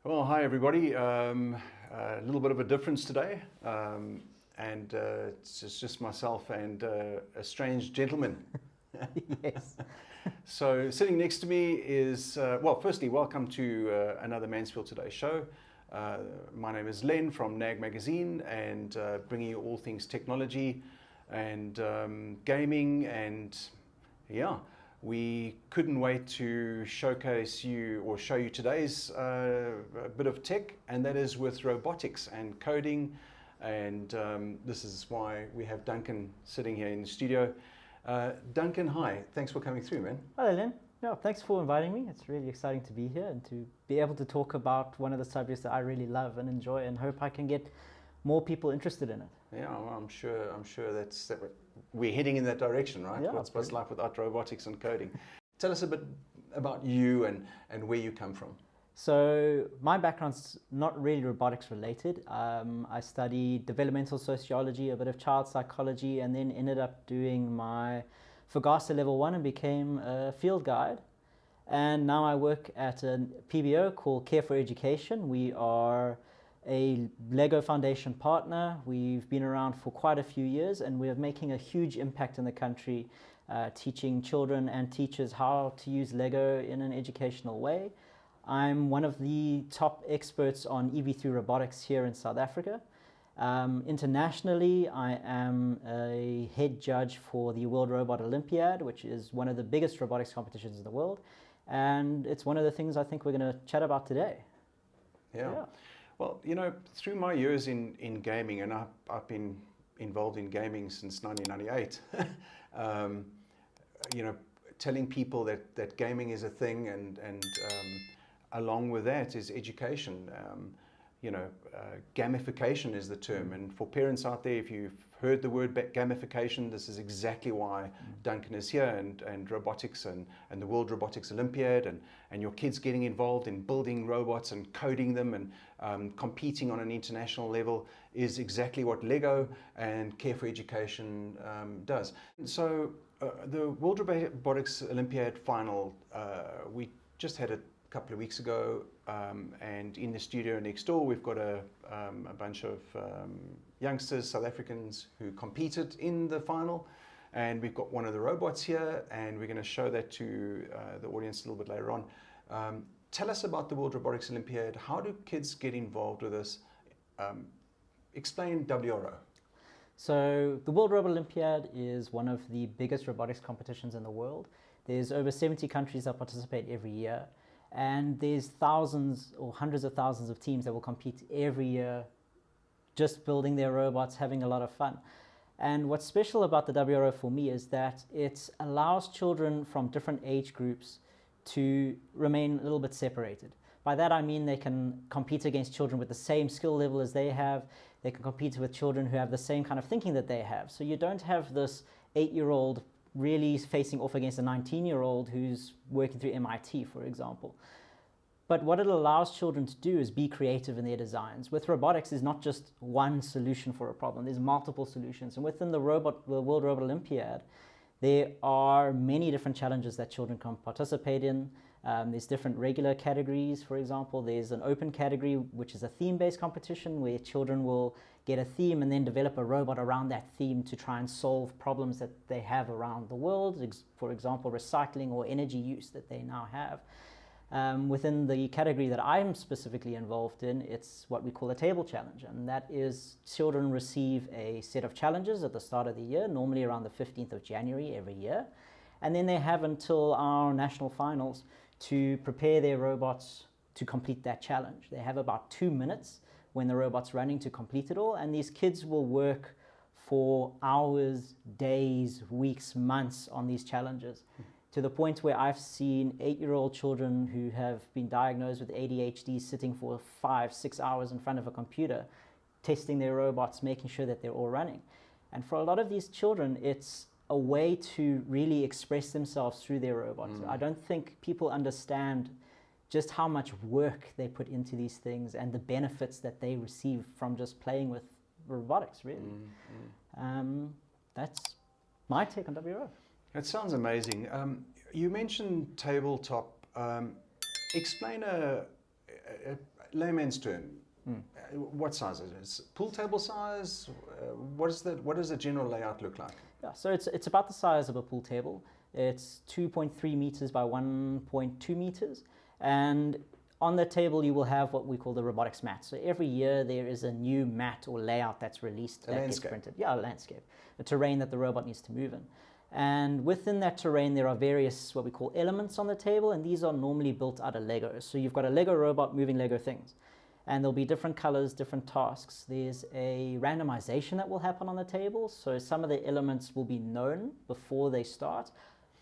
Well, hi everybody. A little bit of a difference today, and it's just myself and a strange gentleman. Yes. So sitting next to me is, well, firstly, welcome to another Mansfield Today show. My name is Len from NAG Magazine, and bringing you all things technology and gaming, and yeah. We couldn't wait to showcase you or show you today's bit of tech, and that is with robotics and coding. And this is why we have Duncan sitting here in the studio. Duncan, hi. Thanks for coming through, man. Hello, Len. No, thanks for inviting me. It's really exciting to be here and to be able to talk about one of the subjects that I really love and enjoy, and hope I can get more people interested in it. Yeah, well, I'm sure that we're heading in that direction, right? Yeah, What's life without robotics and coding? Tell us a bit about you and where you come from. So my background's not really robotics related. I studied developmental sociology, a bit of child psychology, and then ended up doing my FAGASA level 1 and became a field guide. And now I work at a PBO called Care for Education. We are a Lego Foundation partner. We've been around for quite a few years, and we're making a huge impact in the country, teaching children and teachers how to use Lego in an educational way. I'm one of the top experts on EV3 robotics here in South Africa. Internationally, I am a head judge for the World Robot Olympiad, which is one of the biggest robotics competitions in the world. And it's one of the things I think we're going to chat about today. Yeah. Well, you know, through my years in gaming, and I've been involved in gaming since 1998, you know, telling people that gaming is a thing, and along with that is education. You know, gamification is the term, and for parents out there, if you've heard the word gamification, this is exactly why Duncan is here, and robotics and the World Robotics Olympiad, and your kids getting involved in building robots and coding them and competing on an international level is exactly what Lego and Care for Education does. So the World Robotics Olympiad final, we just had it a couple of weeks ago, and in the studio next door we've got a bunch of youngsters, South Africans, who competed in the final, and we've got one of the robots here, and we're going to show that to the audience a little bit later on. Tell us about the World Robotics Olympiad. How do kids get involved with this? Explain WRO. So the World Robot Olympiad is one of the biggest robotics competitions in the world. There's over 70 countries that participate every year. And there's thousands or hundreds of thousands of teams that will compete every year, just building their robots, having a lot of fun. And what's special about the WRO for me is that it allows children from different age groups to remain a little bit separated. By that I mean they can compete against children with the same skill level as they have. They can compete with children who have the same kind of thinking that they have. So you don't have this 8-year-old really facing off against a 19-year-old who's working through MIT, for example. But what it allows children to do is be creative in their designs. With robotics, there's not just one solution for a problem. There's multiple solutions. And within the World Robot Olympiad, there are many different challenges that children can participate in. There's different regular categories, for example. There's an open category, which is a theme-based competition where children will get a theme and then develop a robot around that theme to try and solve problems that they have around the world, for example, recycling or energy use that they now have. Within the category that I'm specifically involved in, it's what we call a table challenge, and that is children receive a set of challenges at the start of the year, normally around the 15th of January every year, and then they have until our national finals to prepare their robots to complete that challenge. They have about 2 minutes when the robot's running to complete it all, and these kids will work for hours, days, weeks, months on these challenges, to the point where I've seen 8-year-old children who have been diagnosed with ADHD sitting for 5-6 hours in front of a computer, testing their robots, making sure that they're all running. And for a lot of these children, it's a way to really express themselves through their robots. I don't think people understand just how much work they put into these things and the benefits that they receive from just playing with robotics, really. That's my take on WRO. That sounds amazing. You mentioned tabletop. Explain layman's term, what size is it? It's pool table size? What does the general layout look like? Yeah, so it's about the size of a pool table. It's 2.3 meters by 1.2 meters, and on the table you will have what we call the robotics mat. So every year there is a new mat or layout that's released that gets printed. Yeah, a landscape, a terrain that the robot needs to move in. And within that terrain there are various what we call elements on the table, and these are normally built out of Lego. So you've got a Lego robot moving Lego things, and there'll be different colors, different tasks. There's a randomization that will happen on the table, so some of the elements will be known before they start.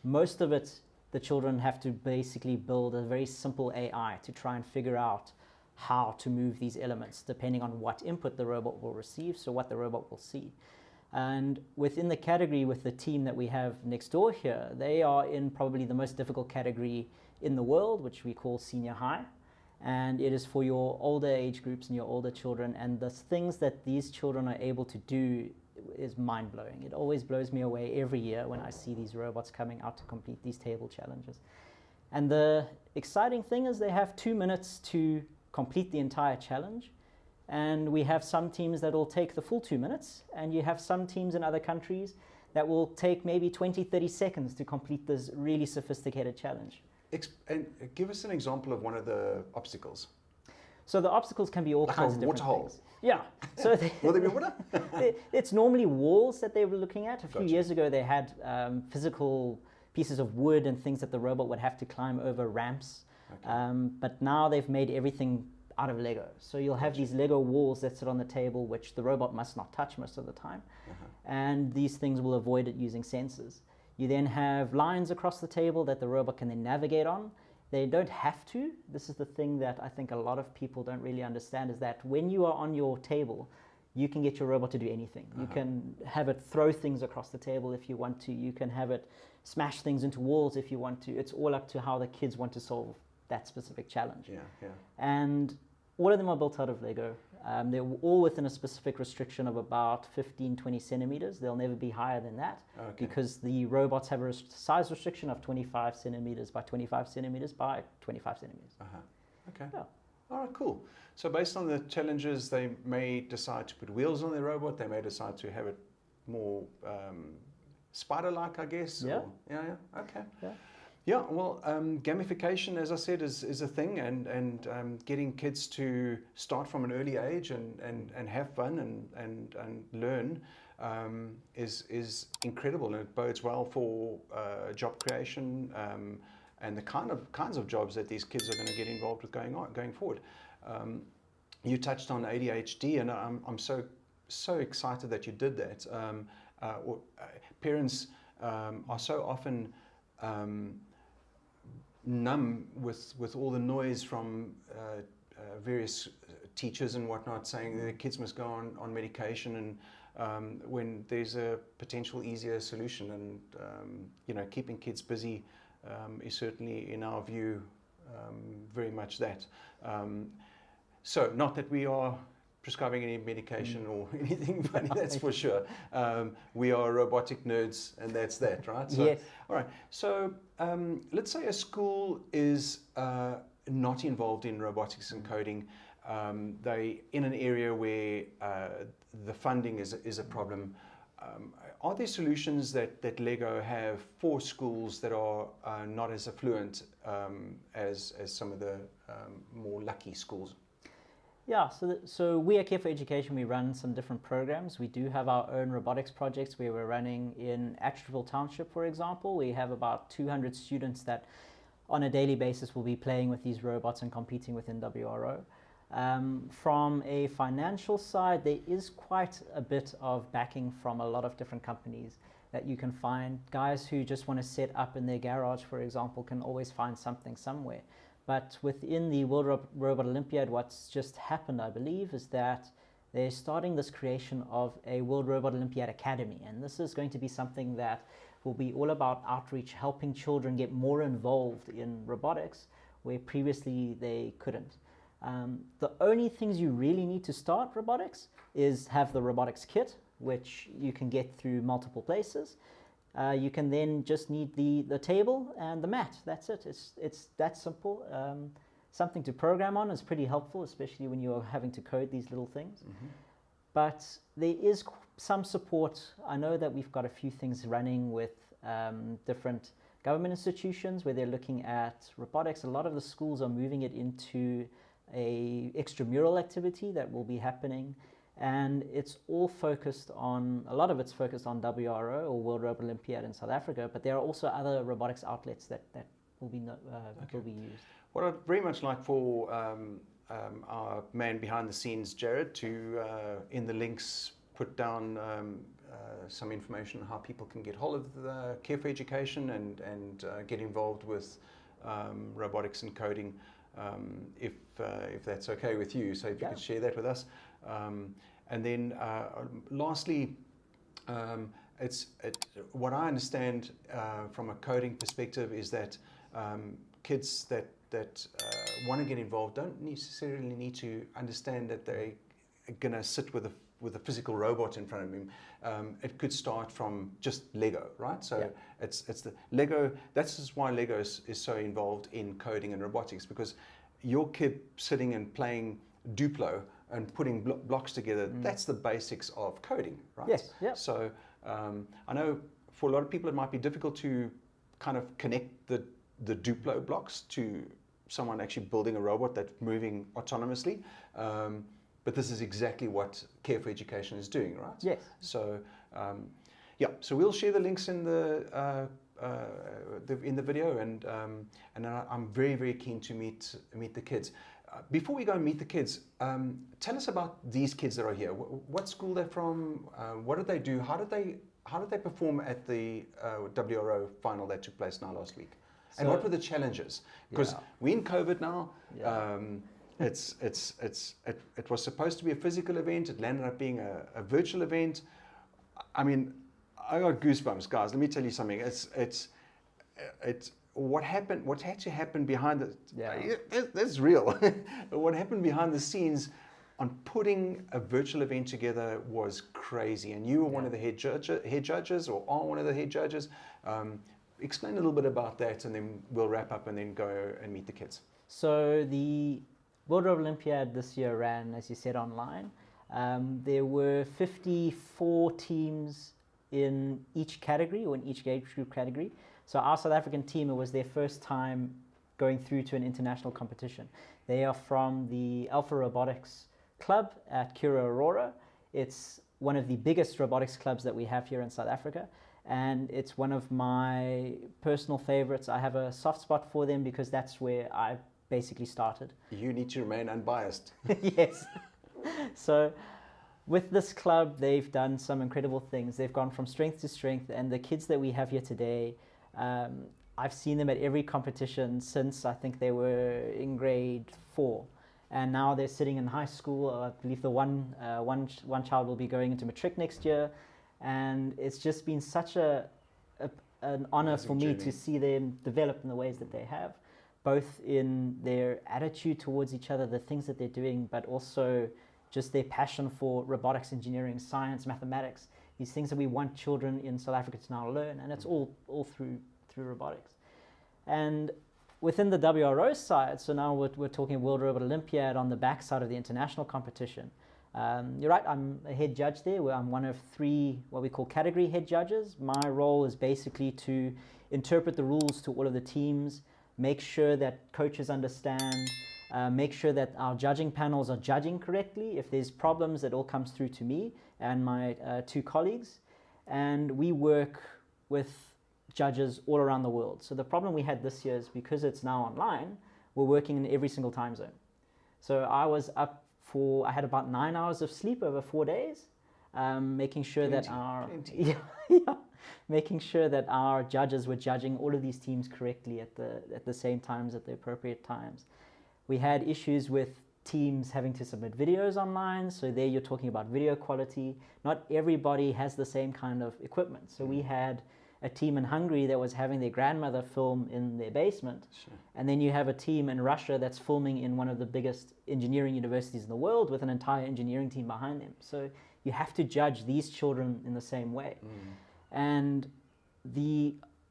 Most of it, the children have to basically build a very simple AI to try and figure out how to move these elements depending on what input the robot will receive, so what the robot will see. And within the category with the team that we have next door here, they are in probably the most difficult category in the world, which we call senior high. And it is for your older age groups and your older children. And the things that these children are able to do is mind-blowing. It always blows me away every year when I see these robots coming out to complete these table challenges. And the exciting thing is they have 2 minutes to complete the entire challenge. And we have some teams that will take the full 2 minutes, and you have some teams in other countries that will take maybe 20, 30 seconds to complete this really sophisticated challenge. And give us an example of one of the obstacles. So the obstacles can be all like kinds of different things. Yeah. So will they be water? It's normally walls that they were looking at. A few years ago, they had physical pieces of wood and things that the robot would have to climb over ramps. Okay. But now they've made everything out of Lego. So you'll have these Lego walls that sit on the table, which the robot must not touch most of the time. And these things will avoid it using sensors. You then have lines across the table that the robot can then navigate on. They don't have to. This is the thing that I think a lot of people don't really understand, is that when you are on your table, you can get your robot to do anything. You can have it throw things across the table if you want to. You can have it smash things into walls if you want to. It's all up to how the kids want to solve that specific challenge. And all of them are built out of Lego. They're all within a specific restriction of about 15, 20 centimeters. They'll never be higher than that because the robots have a size restriction of 25 centimeters by 25 centimeters by 25 centimeters. Okay. Yeah. All right, cool. So based on the challenges, they may decide to put wheels on their robot. They may decide to have it more spider-like, I guess. Yeah. Okay. Yeah. Yeah, well, gamification, as I said, is a thing, and getting kids to start from an early age and have fun and learn is incredible, and it bodes well for job creation and the kinds of jobs that these kids are going to get involved with going forward. You touched on ADHD, and I'm so excited that you did that. Parents are so often numb with all the noise from various teachers and whatnot saying their kids must go on medication, and when there's a potential easier solution, and keeping kids busy is certainly, in our view, very much that. So not that we are prescribing any medication or anything funny, that's for sure. We are robotic nerds, and that's that, right? So, yes. All right. So let's say a school is not involved in robotics and coding. They in an area where the funding is a problem. Are there solutions that Lego have for schools that are not as affluent as some of the more lucky schools? Yeah, so we at Care for Education, we run some different programs. We do have our own robotics projects where we're running in Atcheville Township, for example. We have about 200 students that on a daily basis will be playing with these robots and competing within WRO. From a financial side, there is quite a bit of backing from a lot of different companies that you can find. Guys who just want to set up in their garage, for example, can always find something somewhere. But within the World Robot Olympiad, what's just happened, I believe, is that they're starting this creation of a World Robot Olympiad Academy. And this is going to be something that will be all about outreach, helping children get more involved in robotics, where previously they couldn't. The only things you really need to start robotics is have the robotics kit, which you can get through multiple places. You can then just need the table and the mat. That's it. It's that simple. something to program on is pretty helpful, especially when you're having to code these little things. But there is some support. I know that we've got a few things running with different government institutions where they're looking at robotics. A lot of the schools are moving it into a extramural activity that will be happening, and it's all focused on, a lot of it's focused on WRO, or World Robot Olympiad in South Africa, but there are also other robotics outlets that will be will be used. What I'd very much like for our man behind the scenes, Jared, to in the links put down some information on how people can get hold of the Care for Education and get involved with robotics and coding, if that's okay with you. So if you could share that with us. And then lastly, what I understand from a coding perspective is that kids that want to get involved don't necessarily need to understand that they're going to sit with a physical robot in front of them. It could start from just Lego, right? So it's the Lego. That's why Lego is so involved in coding and robotics, because your kid sitting and playing Duplo and putting blocks together, that's the basics of coding, right? Yes. Yeah. So I know for a lot of people it might be difficult to kind of connect the Duplo blocks to someone actually building a robot that's moving autonomously. But this is exactly what Care for Education is doing, right? Yes. So so we'll share the links in the video, and I'm very, very keen to meet the kids. Before we go and meet the kids, tell us about these kids that are here. What school they're from? What did they do? How did they perform at the WRO final that took place now last week? And what were the challenges? Because we're in COVID now. It was supposed to be a physical event. It landed up being a virtual event. I mean, I got goosebumps, guys. Let me tell you something. It's what happened. What had to happen behind the that's real. What happened behind the scenes on putting a virtual event together was crazy. And you were one of the head judges, or are one of the head judges. Explain a little bit about that, and then we'll wrap up and then go and meet the kids. So the World Robot Olympiad this year ran, as you said, online. There were 54 teams in each category, or in each age group category. So our South African team, it was their first time going through to an international competition. They are from the Alpha Robotics Club at Kura Aurora. It's one of the biggest robotics clubs that we have here in South Africa. And it's one of my personal favorites. I have a soft spot for them because that's where I basically started. You need to remain unbiased. Yes. So with this club, they've done some incredible things. They've gone from strength to strength, and the kids that we have here today, I've seen them at every competition since I think they were in grade 4. And now they're sitting in high school. I believe the one child will be going into matric next year. And it's just been such an honor for me to see them develop in the ways that they have, both in their attitude towards each other, the things that they're doing, but also just their passion for robotics, engineering, science, mathematics, these things that we want children in South Africa to now learn, and it's all through robotics. And within the WRO side, so now we're talking World Robot Olympiad on the backside of the international competition. You're right, I'm a head judge there, where I'm one of 3 what we call category head judges. My role is basically to interpret the rules to all of the teams, make sure that coaches understand, make sure that our judging panels are judging correctly. If there's problems, it all comes through to me and my 2 colleagues. And we work with judges all around the world. So the problem we had this year is because it's now online, we're working in every single time zone. So I was up I had about 9 hours of sleep over 4 days, making sure that making sure that our judges were judging all of these teams correctly at the same times, at the appropriate times. We had issues with teams having to submit videos online, so there you're talking about video quality. Not everybody has the same kind of equipment. So we had a team in Hungary that was having their grandmother film in their basement. Sure. And then you have a team in Russia that's filming in one of the biggest engineering universities in the world with an entire engineering team behind them. So you have to judge these children in the same way. And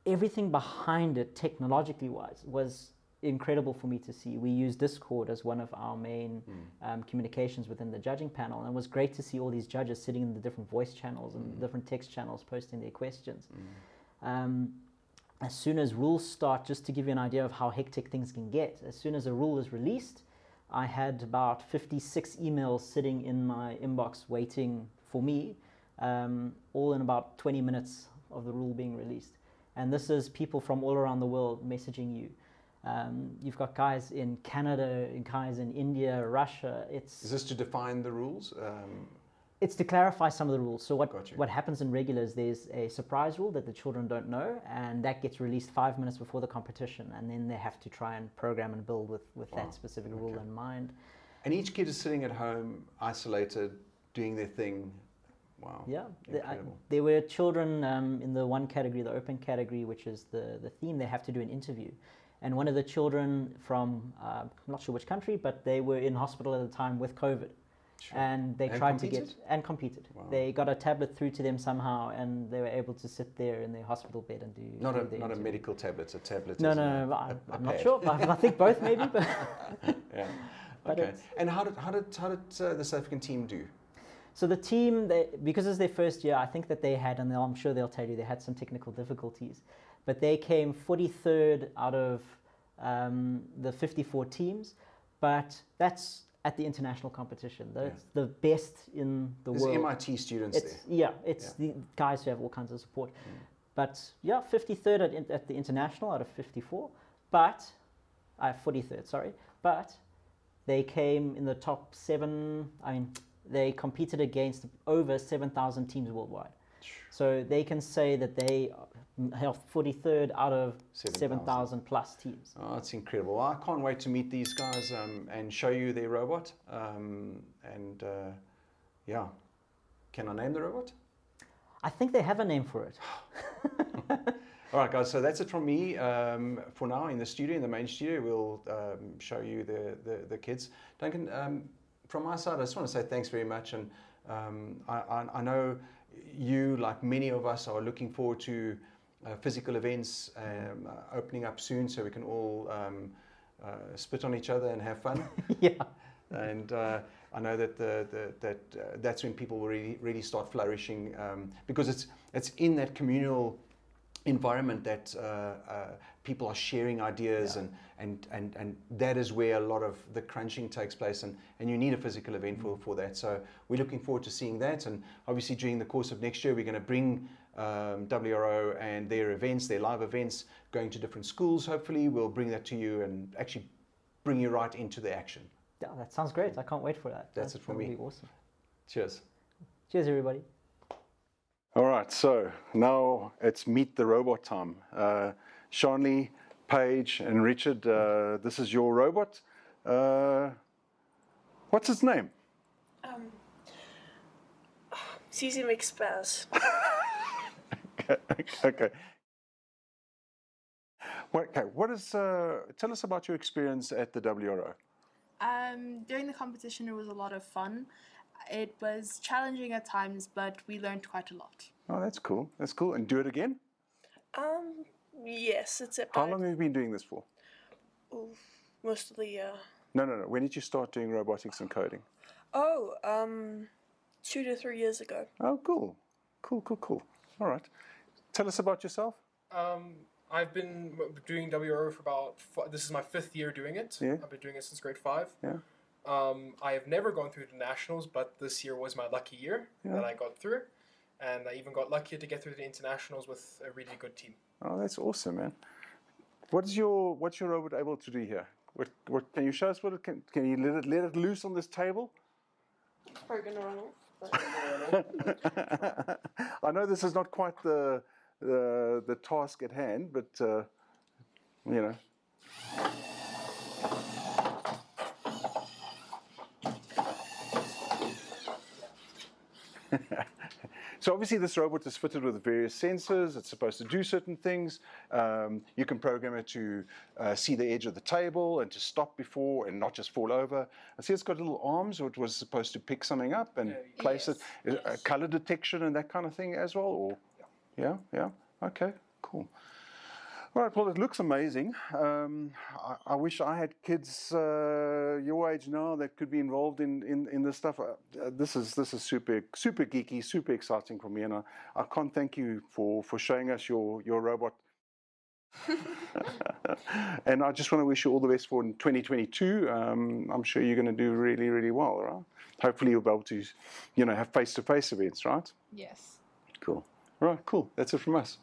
everything behind it, technologically wise, was incredible for me to see. We use Discord as one of our main communications within the judging panel, and it was great to see all these judges sitting in the different voice channels and different text channels posting their questions. As soon as rules start, just to give you an idea of how hectic things can get, as soon as a rule is released, I had about 56 emails sitting in my inbox waiting for me, all in about 20 minutes of the rule being released. And this is people from all around the world messaging you. You've got guys in Canada, guys in India, Russia. Is this to define the rules? It's to clarify some of the rules. So what happens in regulars, there's a surprise rule that the children don't know, and that gets released 5 minutes before the competition, and then they have to try and program and build with that specific rule in mind. And each kid is sitting at home, isolated, doing their thing. Wow. Yeah. There were children in the one category, the open category, which is the theme, they have to do an interview. And one of the children from, I'm not sure which country, but they were in hospital at the time with COVID. Sure. And they tried to get and competed. Wow. They got a tablet through to them somehow, and they were able to sit there in their hospital bed and do. Not a medical tablet. A tablet. No, I'm not sure. I think both maybe. But yeah. Okay. And how did the South African team do? So the team, because it's their first year, I think that they had, and I'm sure they'll tell you, they had some technical difficulties, but they came 43rd out of the 54 teams. But that's at the international competition. That's the best in the world. There's MIT students there. Yeah, it's the guys who have all kinds of support. But yeah, 53rd at the international out of 54, but 43rd, sorry. But they came in the top 7. I mean, they competed against over 7,000 teams worldwide. So they can say that they have 43rd out of 7,000 plus teams. Oh, that's incredible. I can't wait to meet these guys and show you their robot. Yeah, can I name the robot? I think they have a name for it. All right, guys, so that's it from me for now in the studio, in the main studio. We'll show you the kids. Duncan, from my side, I just want to say thanks very much. And I know you, like many of us, are looking forward to physical events opening up soon, so we can all spit on each other and have fun. Yeah. And I know that that's when people will really start flourishing, because it's in that communal environment that people are sharing ideas, and that is where a lot of the crunching takes place, and you need a physical event for that. So we're looking forward to seeing that, and obviously during the course of next year we're going to bring WRO and their events, their live events, going to different schools. Hopefully we'll bring that to you and actually bring you right into the action. Yeah, that sounds great. I can't wait for that. That's it for me. That'll be awesome. Cheers. Cheers, everybody. All right, so now it's meet the robot time. Shanley, Paige, and Richard, this is your robot. What's its name? Susie McSpaz. Okay. Tell us about your experience at the WRO. During the competition, it was a lot of fun. It was challenging at times, but we learned quite a lot. Oh, that's cool. That's cool. And do it again? Yes, it's about... How long have you been doing this for? Oh, most of the year. No. When did you start doing robotics and coding? 2 to 3 years ago. Oh, cool. Cool. All right. Tell us about yourself. I've been doing WRO for about... This is my 5th year doing it. Yeah. I've been doing it since grade 5. Yeah. I have never gone through the nationals, but this year was my lucky year that I got through. And I even got luckier to get through the internationals with a really good team. Oh, that's awesome, man. What's your robot able to do here? What can you show us? What it can you let it loose on this table? It's probably gonna run off. I know this is not quite the task at hand, but you know. So obviously this robot is fitted with various sensors. It's supposed to do certain things. You can program it to see the edge of the table and to stop before and not just fall over. I see it's got little arms, so it was supposed to pick something up and place it. Color detection and that kind of thing as well? Or yeah? Okay, cool. Right, well, it looks amazing. I wish I had kids your age now that could be involved in this stuff. This is super geeky, super exciting for me, and I can't thank you for showing us your robot. And I just want to wish you all the best for 2022. I'm sure you're going to do really, really well, right? Hopefully you'll be able to, have face-to-face events, right? Yes. Cool. All right, cool. That's it from us.